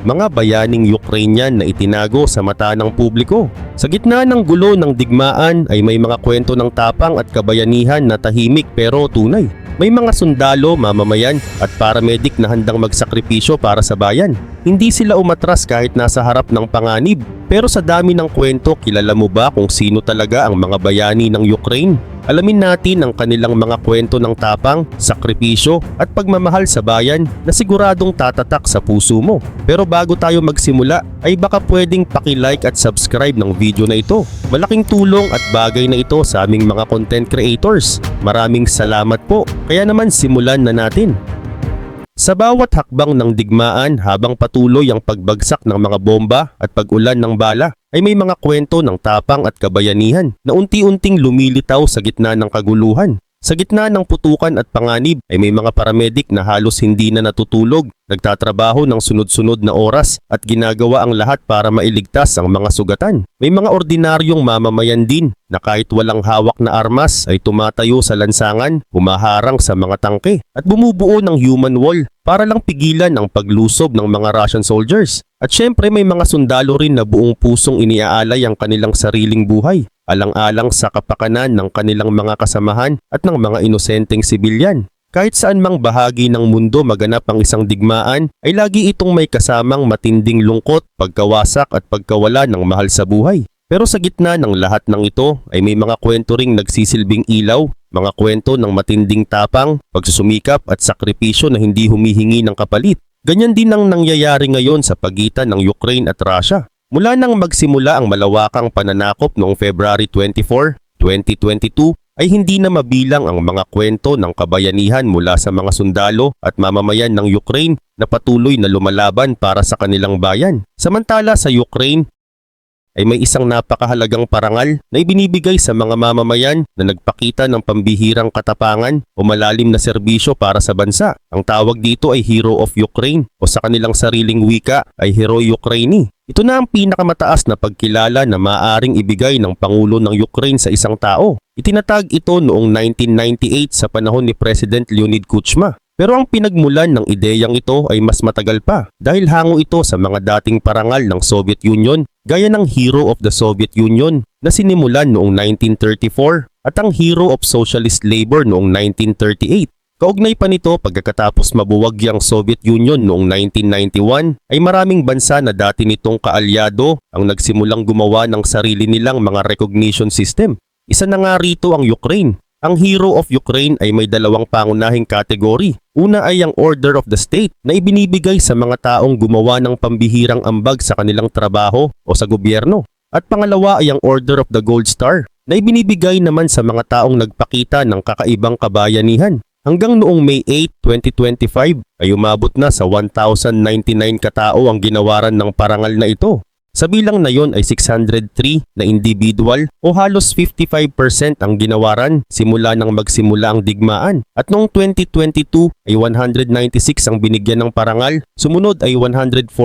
mga bayaning Ukrainian na itinago sa mata ng publiko. Sa gitna ng gulo ng digmaan ay may mga kwento ng tapang at kabayanihan na tahimik pero tunay. May mga sundalo, mamamayan at paramedic na handang magsakripisyo para sa bayan. Hindi sila umatras kahit nasa harap ng panganib. Pero sa dami ng kwento, kilala mo ba kung sino talaga ang mga bayani ng Ukraine? Alamin natin ang kanilang mga kwento ng tapang, sakripisyo at pagmamahal sa bayan na siguradong tatatak sa puso mo. Pero bago tayo magsimula ay baka pwedeng paki-like at subscribe ng video na ito. Malaking tulong at bagay na ito sa aming mga content creators. Maraming salamat po. Kaya naman simulan na natin. Sa bawat hakbang ng digmaan habang patuloy ang pagbagsak ng mga bomba at pag-ulan ng bala, ay may mga kwento ng tapang at kabayanihan na unti-unting lumilitaw sa gitna ng kaguluhan. Sa gitna ng putukan at panganib ay may mga paramedic na halos hindi na natutulog, nagtatrabaho ng sunod-sunod na oras at ginagawa ang lahat para mailigtas ang mga sugatan. May mga ordinaryong mamamayan din na kahit walang hawak na armas ay tumatayo sa lansangan, humaharang sa mga tangke at bumubuo ng human wall para lang pigilan ang paglusob ng mga Russian soldiers. At syempre may mga sundalo rin na buong pusong iniaalay ang kanilang sariling buhay, alang-alang sa kapakanan ng kanilang mga kasamahan at ng mga inosenteng sibilyan. Kahit saan mang bahagi ng mundo maganap ang isang digmaan, ay lagi itong may kasamang matinding lungkot, pagkawasak at pagkawala ng mahal sa buhay. Pero sa gitna ng lahat ng ito ay may mga kwento ring nagsisilbing ilaw, mga kwento ng matinding tapang, pagsusumikap at sakripisyo na hindi humihingi ng kapalit. Ganyan din ang nangyayari ngayon sa pagitan ng Ukraine at Russia. Mula nang magsimula ang malawakang pananakop noong February 24, 2022 ay hindi na mabilang ang mga kwento ng kabayanihan mula sa mga sundalo at mamamayan ng Ukraine na patuloy na lumalaban para sa kanilang bayan. Samantala sa Ukraine ay may isang napakahalagang parangal na ibinibigay sa mga mamamayan na nagpakita ng pambihirang katapangan o malalim na serbisyo para sa bansa. Ang tawag dito ay Hero of Ukraine o sa kanilang sariling wika ay Heroi Ukraini. Ito na ang pinakamataas na pagkilala na maaaring ibigay ng Pangulo ng Ukraine sa isang tao. Itinatag ito noong 1998 sa panahon ni President Leonid Kuchma. Pero ang pinagmulan ng ideyang ito ay mas matagal pa dahil hango ito sa mga dating parangal ng Soviet Union gaya ng Hero of the Soviet Union na sinimulan noong 1934 at ang Hero of Socialist Labor noong 1938. Kaugnay pa nito pagkatapos mabuwag ang Soviet Union noong 1991 ay maraming bansa na dati nitong kaalyado ang nagsimulang gumawa ng sarili nilang mga recognition system. Isa na nga rito ang Ukraine. Ang Hero of Ukraine ay may dalawang pangunahing kategory. Una ay ang Order of the State na ibinibigay sa mga taong gumawa ng pambihirang ambag sa kanilang trabaho o sa gobyerno. At pangalawa ay ang Order of the Gold Star na ibinibigay naman sa mga taong nagpakita ng kakaibang kabayanihan. Hanggang noong May 8, 2025 ay umabot na sa 1,099 katao ang ginawaran ng parangal na ito. Sa bilang na yon ay 603 na individual o halos 55% ang ginawaran simula nang magsimula ang digmaan. At noong 2022 ay 196 ang binigyan ng parangal, sumunod ay 143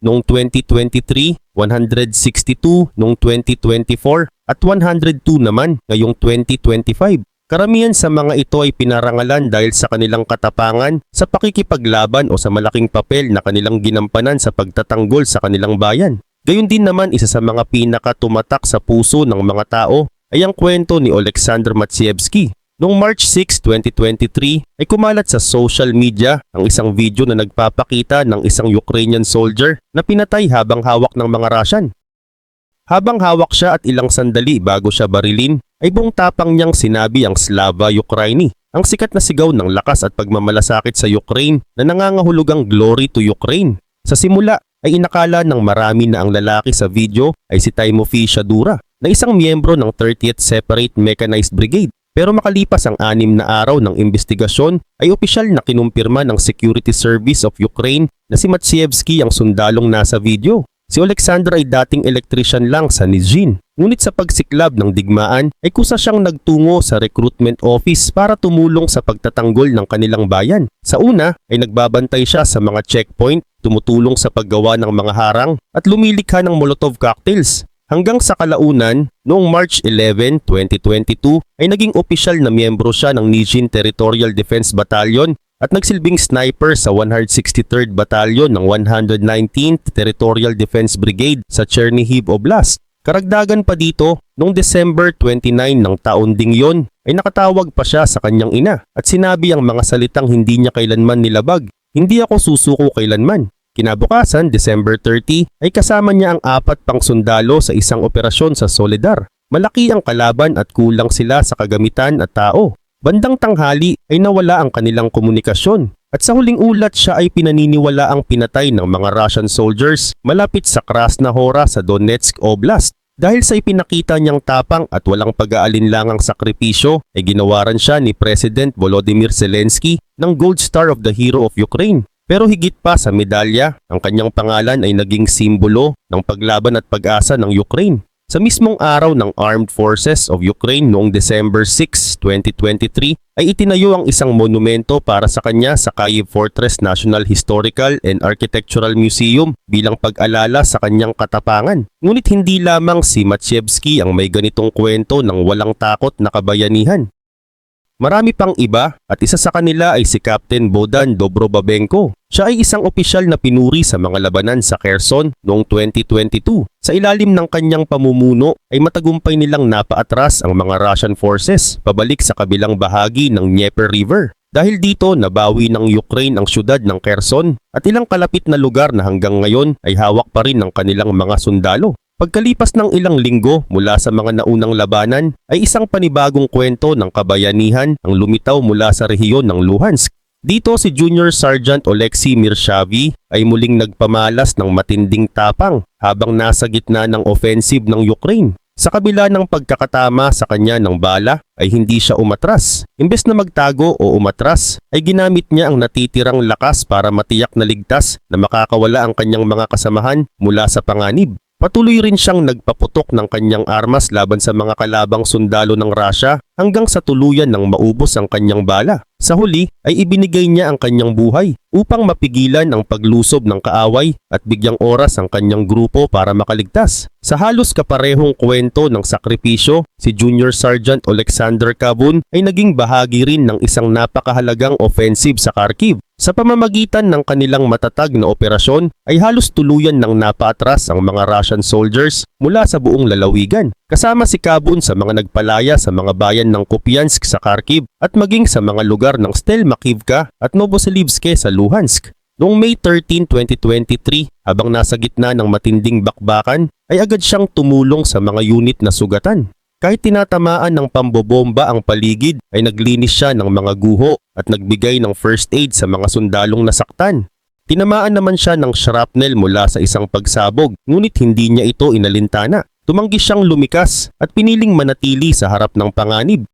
noong 2023, 162 noong 2024 at 102 naman ngayong 2025. Karamihan sa mga ito ay pinarangalan dahil sa kanilang katapangan sa pakikipaglaban o sa malaking papel na kanilang ginampanan sa pagtatanggol sa kanilang bayan. Gayun din naman isa sa mga pinakatumatak sa puso ng mga tao ay ang kwento ni Oleksandr Matsievsky. Noong March 6, 2023 ay kumalat sa social media ang isang video na nagpapakita ng isang Ukrainian soldier na pinatay habang hawak ng mga Russian. Habang hawak siya at ilang sandali bago siya barilin ay buong tapang niyang sinabi ang Slava Ukraini, ang sikat na sigaw ng lakas at pagmamalasakit sa Ukraine na nangangahulugang glory to Ukraine. Sa simula ay inakala ng marami na ang lalaki sa video ay si Timofey Shadura na isang miyembro ng 30th Separate Mechanized Brigade. Pero makalipas ang 6 na araw ng investigasyon ay opisyal na kinumpirma ng Security Service of Ukraine na si Matsievsky ang sundalong nasa video. Si Oleksandr ay dating electrician lang sa Nizhyn. Ngunit sa pagsiklab ng digmaan ay kusa siyang nagtungo sa recruitment office para tumulong sa pagtatanggol ng kanilang bayan. Sa una ay nagbabantay siya sa mga checkpoint, tumutulong sa paggawa ng mga harang at lumilikha ng Molotov cocktails. Hanggang sa kalaunan, noong March 11, 2022 ay naging opisyal na miyembro siya ng Nizhyn Territorial Defense Battalion at nagsilbing sniper sa 163rd Battalion ng 119th Territorial Defense Brigade sa Chernihiv Oblast. Karagdagan pa dito, noong December 29 ng taon ding yon ay nakatawag pa siya sa kanyang ina at sinabi ang mga salitang hindi niya kailanman nilabag, "Hindi ako susuko kailanman." Kinabukasan, December 30, ay kasama niya ang 4 pang sundalo sa isang operasyon sa Soledar. Malaki ang kalaban at kulang sila sa kagamitan at tao. Bandang tanghali ay nawala ang kanilang komunikasyon at sa huling ulat siya ay pinaniniwala ang pinatay ng mga Russian soldiers malapit sa Krasna Hora sa Donetsk Oblast. Dahil sa ipinakita niyang tapang at walang pag-aalinlangang sakripisyo ay ginawaran siya ni President Volodymyr Zelensky ng Gold Star of the Hero of Ukraine. Pero higit pa sa medalya, ang kanyang pangalan ay naging simbolo ng paglaban at pag-asa ng Ukraine. Sa mismong araw ng Armed Forces of Ukraine noong December 6, 2023 ay itinayo ang isang monumento para sa kanya sa Kyiv Fortress National Historical and Architectural Museum bilang pag-alala sa kanyang katapangan. Ngunit hindi lamang si Maciejewski ang may ganitong kwento ng walang takot na kabayanihan. Marami pang iba at isa sa kanila ay si Captain Bohdan Dobrobabenko. Siya ay isang opisyal na pinuri sa mga labanan sa Kherson noong 2022. Sa ilalim ng kanyang pamumuno ay matagumpay nilang napaatras ang mga Russian forces pabalik sa kabilang bahagi ng Dnieper River. Dahil dito nabawi ng Ukraine ang syudad ng Kherson at ilang kalapit na lugar na hanggang ngayon ay hawak pa rin ng kanilang mga sundalo. Pagkalipas ng ilang linggo mula sa mga naunang labanan ay isang panibagong kwento ng kabayanihan ang lumitaw mula sa rehiyon ng Luhansk. Dito si Junior Sergeant Oleksiy Mirshavy ay muling nagpamalas ng matinding tapang habang nasa gitna ng offensive ng Ukraine. Sa kabila ng pagkakatama sa kanya ng bala ay hindi siya umatras. Imbes na magtago o umatras ay ginamit niya ang natitirang lakas para matiyak na ligtas na makakawala ang kanyang mga kasamahan mula sa panganib. Patuloy rin siyang nagpaputok ng kanyang armas laban sa mga kalabang sundalo ng Russia hanggang sa tuluyan ng maubos ang kanyang bala. Sa huli ay ibinigay niya ang kanyang buhay upang mapigilan ang paglusob ng kaaway at bigyang oras ang kanyang grupo para makaligtas. Sa halos kaparehong kwento ng sakripisyo, si Junior Sergeant Alexander Kavun ay naging bahagi rin ng isang napakahalagang offensive sa Kharkiv. Sa pamamagitan ng kanilang matatag na operasyon ay halos tuluyan ng napaatras ang mga Russian soldiers mula sa buong lalawigan. Kasama si Kavun sa mga nagpalaya sa mga bayan ng Kupiansk sa Kharkiv at maging sa mga lugar ng Stelmakivka at Novoselivske sa Luhansk. Noong May 13, 2023, habang nasa gitna ng matinding bakbakan, ay agad siyang tumulong sa mga unit na sugatan. Kahit tinatamaan ng pambobomba ang paligid ay naglinis siya ng mga guho at nagbigay ng first aid sa mga sundalong nasaktan. Tinamaan naman siya ng shrapnel mula sa isang pagsabog ngunit hindi niya ito inalintana. Tumanggi siyang lumikas at piniling manatili sa harap ng panganib.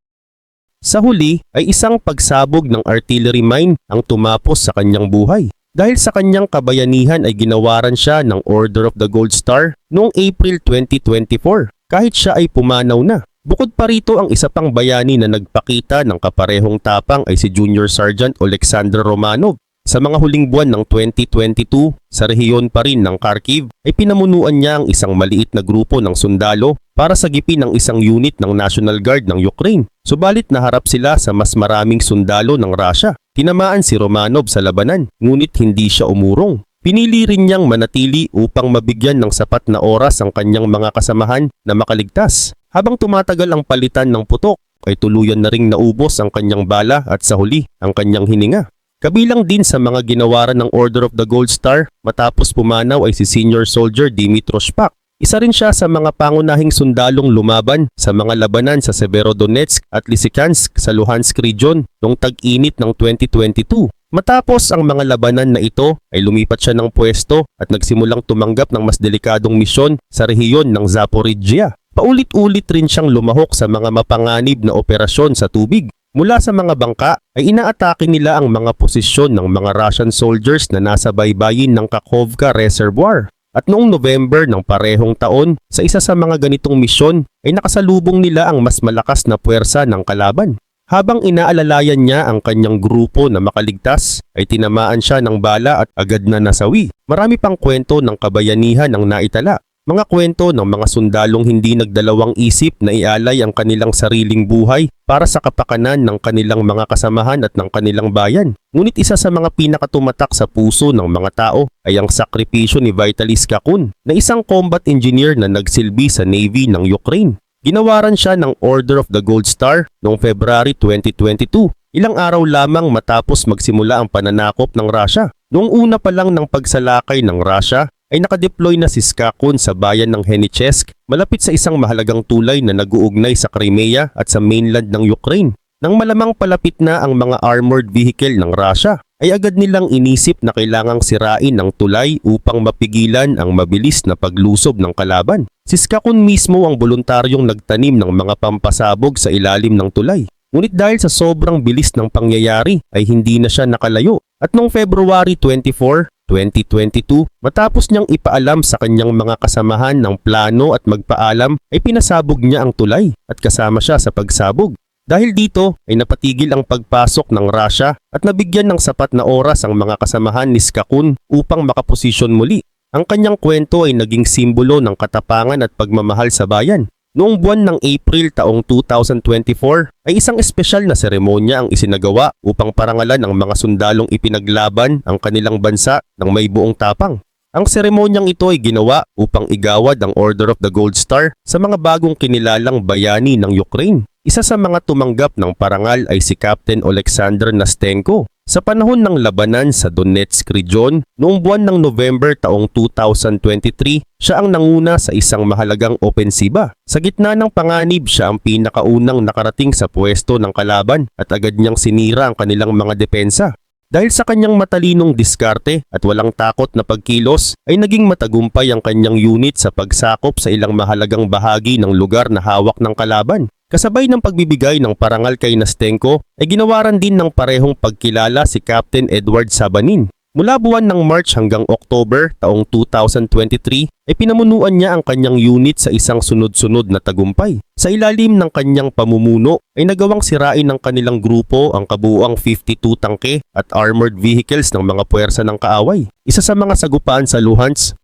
Sa huli ay isang pagsabog ng artillery mine ang tumapos sa kanyang buhay. Dahil sa kanyang kabayanihan ay ginawaran siya ng Order of the Gold Star noong April 2024. Kahit siya ay pumanaw na. Bukod pa rito ang isa pang bayani na nagpakita ng kaparehong tapang ay si Junior Sergeant Alexander Romanov. Sa mga huling buwan ng 2022, sa rehiyon pa rin ng Kharkiv ay pinamunuan niya ang isang maliit na grupo ng sundalo para sagipin ang isang unit ng National Guard ng Ukraine. Subalit naharap sila sa mas maraming sundalo ng Russia. Tinamaan si Romanov sa labanan, ngunit hindi siya umurong. Pinili rin niyang manatili upang mabigyan ng sapat na oras ang kanyang mga kasamahan na makaligtas. Habang tumatagal ang palitan ng putok, ay tuluyan na ring naubos ang kanyang bala at sa huli ang kanyang hininga. Kabilang din sa mga ginawaran ng Order of the Gold Star matapos pumanaw ay si Senior Soldier Dmytro Shpak. Isa rin siya sa mga pangunahing sundalong lumaban sa mga labanan sa Severodonetsk at Lysychansk sa Luhansk region noong tag-init ng 2022. Matapos ang mga labanan na ito ay lumipat siya ng pwesto at nagsimulang tumanggap ng mas delikadong misyon sa rehiyon ng Zaporizhia. Paulit-ulit rin siyang lumahok sa mga mapanganib na operasyon sa tubig. Mula sa mga bangka ay inaatake nila ang mga posisyon ng mga Russian soldiers na nasa baybayin ng Kakhovka Reservoir. At noong November ng parehong taon, sa isa sa mga ganitong misyon ay nakasalubong nila ang mas malakas na puwersa ng kalaban. Habang inaalalayan niya ang kanyang grupo na makaligtas, ay tinamaan siya ng bala at agad na nasawi. Marami pang kwento ng kabayanihan ang naitala. Mga kwento ng mga sundalong hindi nagdalawang isip na ialay ang kanilang sariling buhay para sa kapakanan ng kanilang mga kasamahan at ng kanilang bayan. Ngunit isa sa mga pinakatumatak sa puso ng mga tao ay ang sakripisyo ni Vitaly Skakun na isang combat engineer na nagsilbi sa Navy ng Ukraine. Ginawaran siya ng Order of the Gold Star noong February 2022, ilang araw lamang matapos magsimula ang pananakop ng Russia. Noong una pa lang ng pagsalakay ng Russia, ay nakadeploy na si Skakun sa bayan ng Henichesk, malapit sa isang mahalagang tulay na nag-uugnay sa Crimea at sa mainland ng Ukraine. Nang malamang palapit na ang mga armored vehicle ng Russia, ay agad nilang inisip na kailangang sirain ang tulay upang mapigilan ang mabilis na paglusob ng kalaban. Si Skakun mismo ang voluntaryong nagtanim ng mga pampasabog sa ilalim ng tulay. Ngunit dahil sa sobrang bilis ng pangyayari ay hindi na siya nakalayo. At noong February 24, 2022, matapos niyang ipaalam sa kanyang mga kasamahan ng plano at magpaalam ay pinasabog niya ang tulay at kasama siya sa pagsabog. Dahil dito ay napatigil ang pagpasok ng Russia at nabigyan ng sapat na oras ang mga kasamahan ni Skakun upang makaposisyon muli. Ang kanyang kwento ay naging simbolo ng katapangan at pagmamahal sa bayan. Noong buwan ng April taong 2024 ay isang espesyal na seremonya ang isinagawa upang parangalan ang mga sundalong ipinaglaban ang kanilang bansa ng may buong tapang. Ang seremonyang ito ay ginawa upang igawad ang Order of the Gold Star sa mga bagong kinilalang bayani ng Ukraine. Isa sa mga tumanggap ng parangal ay si Captain Alexander Nastenko. Sa panahon ng labanan sa Donetsk Region, noong buwan ng November taong 2023, siya ang nanguna sa isang mahalagang opensiba. Sa gitna ng panganib, siya ang pinakaunang nakarating sa pwesto ng kalaban at agad niyang sinira ang kanilang mga depensa. Dahil sa kanyang matalinong diskarte at walang takot na pagkilos, ay naging matagumpay ang kanyang unit sa pagsakop sa ilang mahalagang bahagi ng lugar na hawak ng kalaban. Kasabay ng pagbibigay ng parangal kay Nastenko ay ginawaran din ng parehong pagkilala si Captain Edward Sabanin. Mula buwan ng March hanggang October taong 2023 ay pinamunuan niya ang kanyang unit sa isang sunod-sunod na tagumpay. Sa ilalim ng kanyang pamumuno ay nagawang sirain ng kanilang grupo ang kabuuang 52 tangke at armored vehicles ng mga puwersa ng kaaway. Isa sa mga sagupaan sa Luhansk.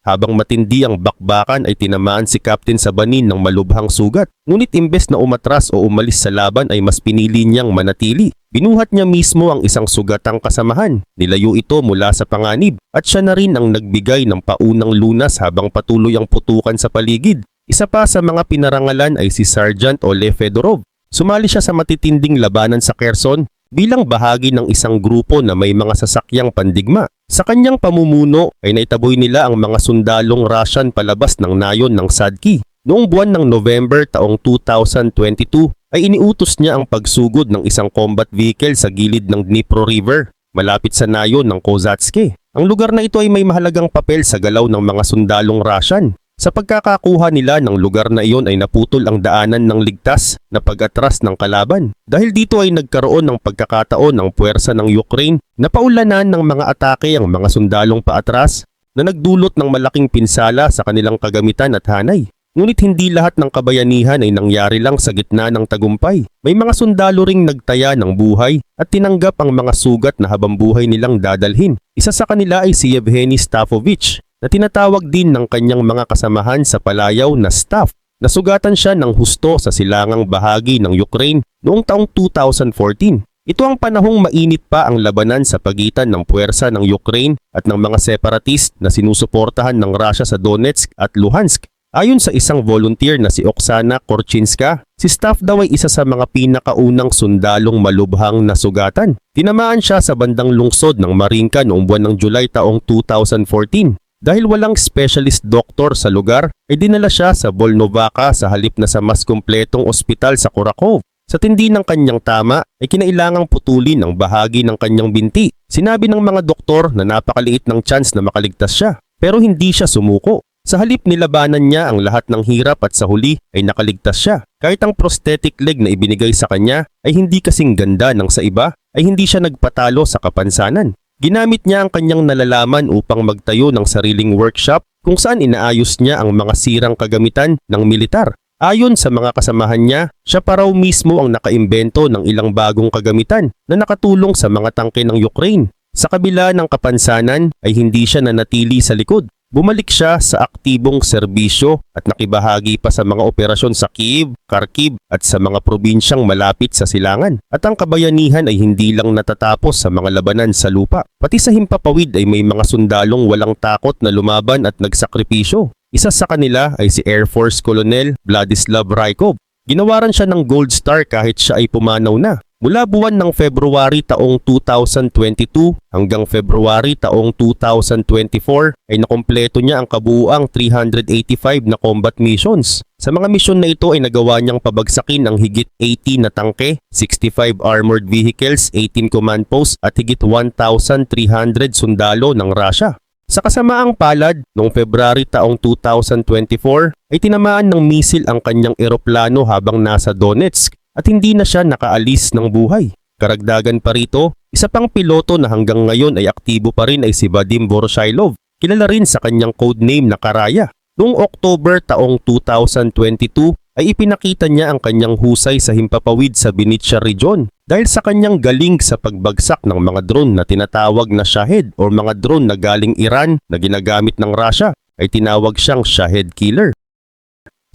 Habang matindi ang bakbakan ay tinamaan si Captain Sabanin ng malubhang sugat. Ngunit imbes na umatras o umalis sa laban ay mas pinili niyang manatili. Binuhat niya mismo ang isang sugatang kasamahan. Nilayo ito mula sa panganib at siya na rin ang nagbigay ng paunang lunas habang patuloy ang putukan sa paligid. Isa pa sa mga pinarangalan ay si Sergeant Ole Fedorov. Sumali siya sa matitinding labanan sa Kherson bilang bahagi ng isang grupo na may mga sasakyang pandigma. Sa kanyang pamumuno ay naitaboy nila ang mga sundalong Russian palabas ng nayon ng Sadki. Noong buwan ng November taong 2022 ay iniutos niya ang pagsugod ng isang combat vehicle sa gilid ng Dnipro River, malapit sa nayon ng Kozatske. Ang lugar na ito ay may mahalagang papel sa galaw ng mga sundalong Russian. Sa pagkakakuha nila ng lugar na iyon ay naputol ang daanan ng ligtas na pag-atras ng kalaban. Dahil dito ay nagkaroon ng pagkakataon ng puwersa ng Ukraine na paulanan ng mga atake ang mga sundalong paatras na nagdulot ng malaking pinsala sa kanilang kagamitan at hanay. Ngunit hindi lahat ng kabayanihan ay nangyari lang sa gitna ng tagumpay. May mga sundalo ring nagtaya ng buhay at tinanggap ang mga sugat na habambuhay nilang dadalhin. Isa sa kanila ay si Yevgeny Stafovich, na tinatawag din ng kanyang mga kasamahan sa palayaw na staff. Nasugatan siya ng husto sa silangang bahagi ng Ukraine noong taong 2014. Ito ang panahong mainit pa ang labanan sa pagitan ng puwersa ng Ukraine at ng mga separatist na sinusuportahan ng Russia sa Donetsk at Luhansk. Ayon sa isang volunteer na si Oksana Korchinska, si Staff daw ay isa sa mga pinakaunang sundalong malubhang nasugatan. Tinamaan siya sa bandang lungsod ng Marinka noong buwan ng July taong 2014. Dahil walang specialist doctor sa lugar, ay dinala siya sa Volnovakha sa halip na sa mas kumpletong ospital sa Kurakov. Sa tindi ng kanyang tama, ay kinailangang putulin ang bahagi ng kanyang binti. Sinabi ng mga doktor na napakaliit ng chance na makaligtas siya, pero hindi siya sumuko. Sa halip nilabanan niya ang lahat ng hirap at sa huli ay nakaligtas siya. Kahit ang prosthetic leg na ibinigay sa kanya ay hindi kasing ganda ng sa iba, ay hindi siya nagpatalo sa kapansanan. Ginamit niya ang kanyang nalalaman upang magtayo ng sariling workshop kung saan inaayos niya ang mga sirang kagamitan ng militar. Ayon sa mga kasamahan niya, siya pa raw mismo ang nakaimbento ng ilang bagong kagamitan na nakatulong sa mga tangke ng Ukraine. Sa kabila ng kapansanan ay hindi siya nanatili sa likod. Bumalik siya sa aktibong serbisyo at nakibahagi pa sa mga operasyon sa Kyiv, Kharkiv at sa mga probinsyang malapit sa silangan. At ang kabayanihan ay hindi lang natatapos sa mga labanan sa lupa. Pati sa himpapawid ay may mga sundalong walang takot na lumaban at nagsakripisyo. Isa sa kanila ay si Air Force Colonel Vladislav Rykov. Ginawaran siya ng Gold Star kahit siya ay pumanaw na. Mula buwan ng February taong 2022 hanggang February taong 2024 ay nakompleto niya ang kabuuang 385 na combat missions. Sa mga misyon na ito ay nagawa niyang pabagsakin ang higit 80 na tangke, 65 armored vehicles, 18 command posts at higit 1,300 sundalo ng Russia. Sa kasamaang palad, noong February taong 2024 ay tinamaan ng misil ang kanyang eroplano habang nasa Donetsk at hindi na siya nakaalis ng buhay. Karagdagan pa rito, isa pang piloto na hanggang ngayon ay aktibo pa rin ay si Vadim Voroshailov, kilala rin sa kanyang codename na Karaya. Noong October taong 2022 ay ipinakita niya ang kanyang husay sa himpapawid sa Vinnytsia Region dahil sa kanyang galing sa pagbagsak ng mga drone na tinatawag na Shahed o mga drone na galing Iran na ginagamit ng Russia ay tinawag siyang Shahed Killer.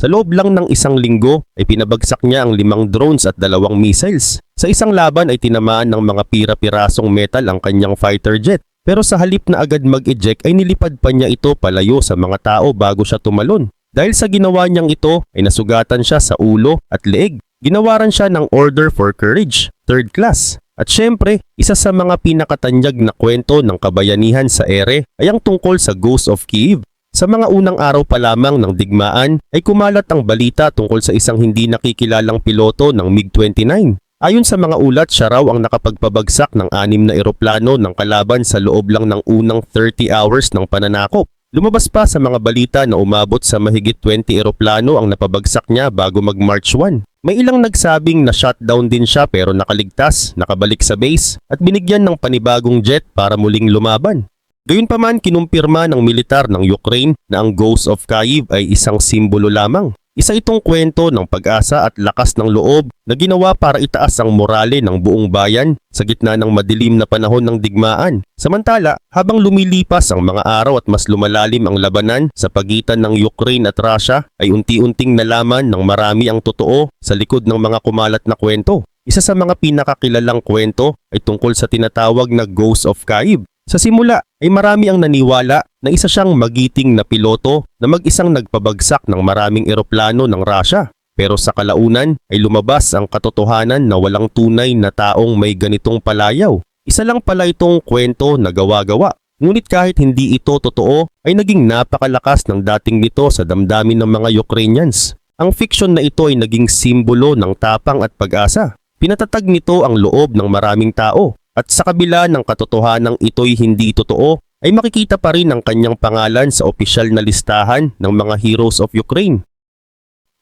Sa loob lang ng isang linggo ay pinabagsak niya ang 5 drones at 2 missiles. Sa isang laban ay tinamaan ng mga pira-pirasong metal ang kanyang fighter jet. Pero sa halip na agad mag-eject ay nilipad pa niya ito palayo sa mga tao bago siya tumalon. Dahil sa ginawa niyang ito ay nasugatan siya sa ulo at leeg. Ginawaran siya ng Order for Courage, 3rd class. At syempre, isa sa mga pinakatanyag na kwento ng kabayanihan sa ere ay ang tungkol sa Ghost of Kyiv. Sa mga unang araw pa lamang ng digmaan ay kumalat ang balita tungkol sa isang hindi nakikilalang piloto ng MiG-29. Ayon sa mga ulat, siya raw ang nakapagpabagsak ng 6 na eroplano ng kalaban sa loob lang ng unang 30 hours ng pananakop. Lumabas pa sa mga balita na umabot sa mahigit 20 eroplano ang napabagsak niya bago mag-March 1. May ilang nagsabing na shutdown din siya pero nakaligtas, nakabalik sa base at binigyan ng panibagong jet para muling lumaban. Gayunpaman, kinumpirma ng militar ng Ukraine na ang Ghost of Kyiv ay isang simbolo lamang. Isa itong kwento ng pag-asa at lakas ng loob na ginawa para itaas ang morale ng buong bayan sa gitna ng madilim na panahon ng digmaan. Samantala, habang lumilipas ang mga araw at mas lumalalim ang labanan sa pagitan ng Ukraine at Russia, ay unti-unting nalaman ng marami ang totoo sa likod ng mga kumalat na kwento. Isa sa mga pinakakilalang kwento ay tungkol sa tinatawag na Ghost of Kyiv. Sa simula ay marami ang naniwala na isa siyang magiting na piloto na mag-isang nagpabagsak ng maraming eroplano ng Russia. Pero sa kalaunan ay lumabas ang katotohanan na walang tunay na taong may ganitong palayaw. Isa lang pala itong kwento na gawa-gawa. Ngunit kahit hindi ito totoo ay naging napakalakas ng dating nito sa damdamin ng mga Ukrainians. Ang fiction na ito ay naging simbolo ng tapang at pag-asa. Pinatatag nito ang loob ng maraming tao. At sa kabila ng katotohanang ito'y hindi totoo, ay makikita pa rin ang kanyang pangalan sa opisyal na listahan ng mga heroes of Ukraine.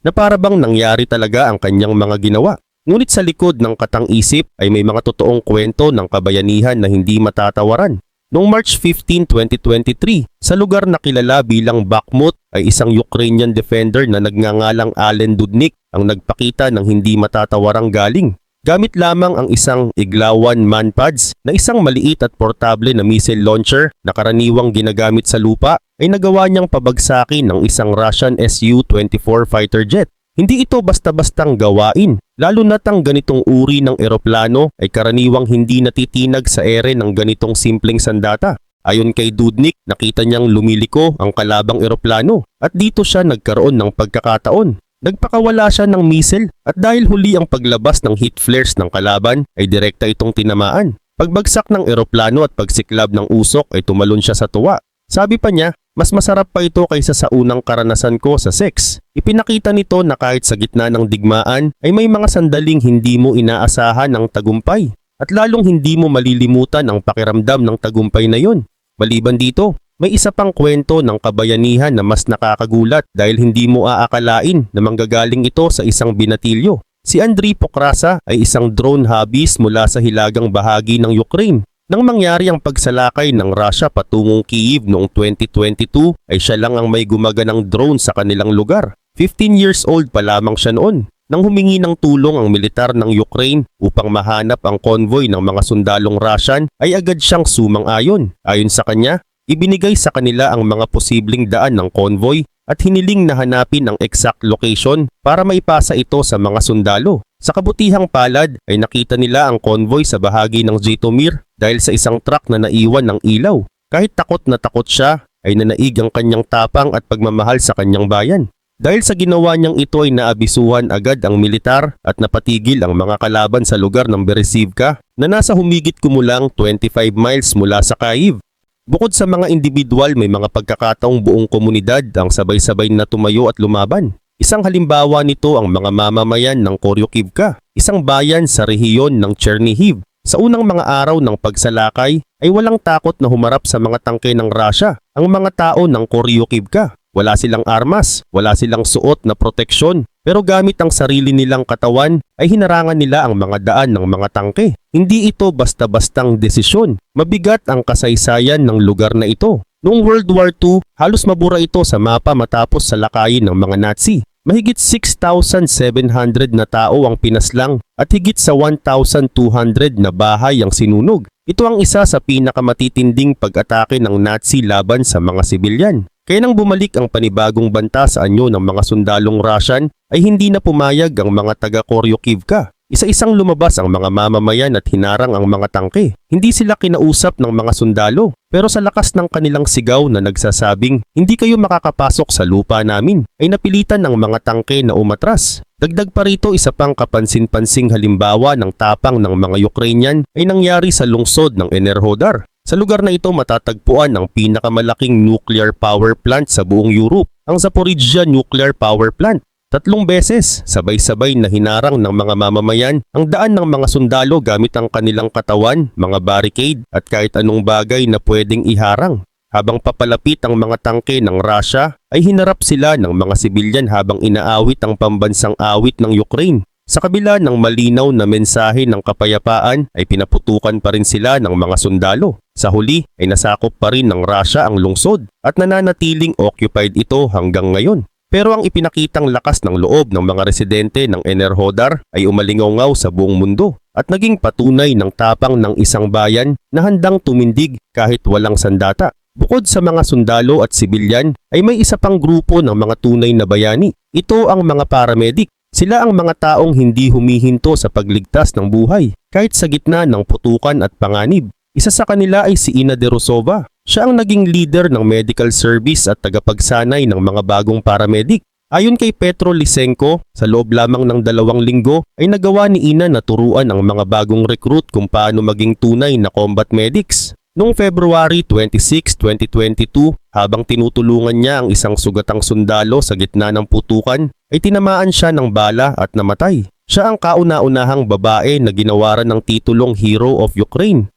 Na para bang nangyari talaga ang kanyang mga ginawa. Ngunit sa likod ng katang-isip ay may mga totoong kwento ng kabayanihan na hindi matatawaran. Noong March 15, 2023, sa lugar na kilala bilang Bakhmut ay isang Ukrainian defender na nagngangalang Allen Dudnik ang nagpakita ng hindi matatawarang galing. Gamit lamang ang isang Igla-1 manpads na isang maliit at portable na missile launcher na karaniwang ginagamit sa lupa ay nagawa niyang pabagsakin ng isang Russian Su-24 fighter jet. Hindi ito basta-bastang gawain, lalo na't ang ganitong uri ng eroplano ay karaniwang hindi natitinag sa ere ng ganitong simpleng sandata. Ayon kay Dudnik, nakita niyang lumiliko ang kalabang eroplano at dito siya nagkaroon ng pagkakataon. Nagpakawala siya ng missile at dahil huli ang paglabas ng heat flares ng kalaban ay direkta itong tinamaan. Pagbagsak ng eroplano at pagsiklab ng usok ay tumalon siya sa tuwa. Sabi pa niya, mas masarap pa ito kaysa sa unang karanasan ko sa sex. Ipinakita nito na kahit sa gitna ng digmaan ay may mga sandaling hindi mo inaasahan ang tagumpay at lalong hindi mo malilimutan ang pakiramdam ng tagumpay na yon. Maliban dito, may isa pang kwento ng kabayanihan na mas nakakagulat dahil hindi mo aakalain na manggagaling ito sa isang binatilyo. Si Andriy Pokrasa ay isang drone hobbyist mula sa hilagang bahagi ng Ukraine. Nang mangyari ang pagsalakay ng Russia patungong Kyiv noong 2022 ay siya lang ang may gumaganang drone sa kanilang lugar. 15 years old pa lamang siya noon. Nang humingi ng tulong ang militar ng Ukraine upang mahanap ang convoy ng mga sundalong Russian ay agad siyang sumang-ayon. Ayon sa kanya, ibinigay sa kanila ang mga posibleng daan ng convoy at hiniling na hanapin ang exact location para maipasa ito sa mga sundalo. Sa kabutihang palad ay nakita nila ang convoy sa bahagi ng Zhytomyr dahil sa isang truck na naiwan ng ilaw. Kahit takot na takot siya, ay nanaig ang kanyang tapang at pagmamahal sa kanyang bayan. Dahil sa ginawa niyang ito ay naabisuhan agad ang militar at napatigil ang mga kalaban sa lugar ng Beresivka na nasa humigit kumulang 25 miles mula sa Kyiv. Bukod sa mga individual, may mga pagkakataong buong komunidad ang sabay-sabay na tumayo at lumaban. Isang halimbawa nito ang mga mamamayan ng Koryokivka, isang bayan sa rehiyon ng Chernihiv. Sa unang mga araw ng pagsalakay ay walang takot na humarap sa mga tangke ng Russia ang mga tao ng Koryokivka. Wala silang armas, wala silang suot na proteksyon, pero gamit ang sarili nilang katawan ay hinarangan nila ang mga daan ng mga tangke. Hindi ito basta-bastang desisyon. Mabigat ang kasaysayan ng lugar na ito. Noong World War II, halos mabura ito sa mapa matapos salakayin ng mga Nazi. Mahigit 6,700 na tao ang pinaslang at higit sa 1,200 na bahay ang sinunog. Ito ang isa sa pinakamatitinding pag-atake ng Nazi laban sa mga sibilyan. Kaya nang bumalik ang panibagong banta sa anyo ng mga sundalong Russian ay hindi na pumayag ang mga taga-Koryokivka. Isa-isang lumabas ang mga mamamayan at hinarang ang mga tangke. Hindi sila kinausap ng mga sundalo, pero sa lakas ng kanilang sigaw na nagsasabing, "Hindi kayo makakapasok sa lupa namin," ay napilitan ng mga tangke na umatras. Dagdag pa rito, isa pang kapansin-pansing halimbawa ng tapang ng mga Ukrainian ay nangyari sa lungsod ng Enerhodar. Sa lugar na ito matatagpuan ang pinakamalaking nuclear power plant sa buong Europe, ang Zaporizhzhia Nuclear Power Plant. 3 beses, sabay-sabay na hinarang ng mga mamamayan ang daan ng mga sundalo gamit ang kanilang katawan, mga barricade at kahit anong bagay na pwedeng iharang. Habang papalapit ang mga tangke ng Russia, ay hinarap sila ng mga sibilyan habang inaawit ang pambansang awit ng Ukraine. Sa kabila ng malinaw na mensahe ng kapayapaan ay pinaputukan pa rin sila ng mga sundalo. Sa huli ay nasakop pa rin ng Russia ang lungsod at nananatiling occupied ito hanggang ngayon. Pero ang ipinakitang lakas ng loob ng mga residente ng Enerhodar ay umalingaw sa buong mundo at naging patunay ng tapang ng isang bayan na handang tumindig kahit walang sandata. Bukod sa mga sundalo at sibilyan ay may isa pang grupo ng mga tunay na bayani. Ito ang mga paramedic. Sila ang mga taong hindi humihinto sa pagligtas ng buhay kahit sa gitna ng putukan at panganib. Isa sa kanila ay si Ina Derosova. Siya ang naging leader ng medical service at tagapagsanay ng mga bagong paramedic. Ayon kay Petro Lysenko, sa loob lamang ng 2 linggo ay nagawa ni Ina na turuan ang mga bagong recruit kung paano maging tunay na combat medics. Noong February 26, 2022, habang tinutulungan niya ang isang sugatang sundalo sa gitna ng putukan, ay tinamaan siya ng bala at namatay. Siya ang kauna-unahang babae na ginawaran ng titulong Hero of Ukraine.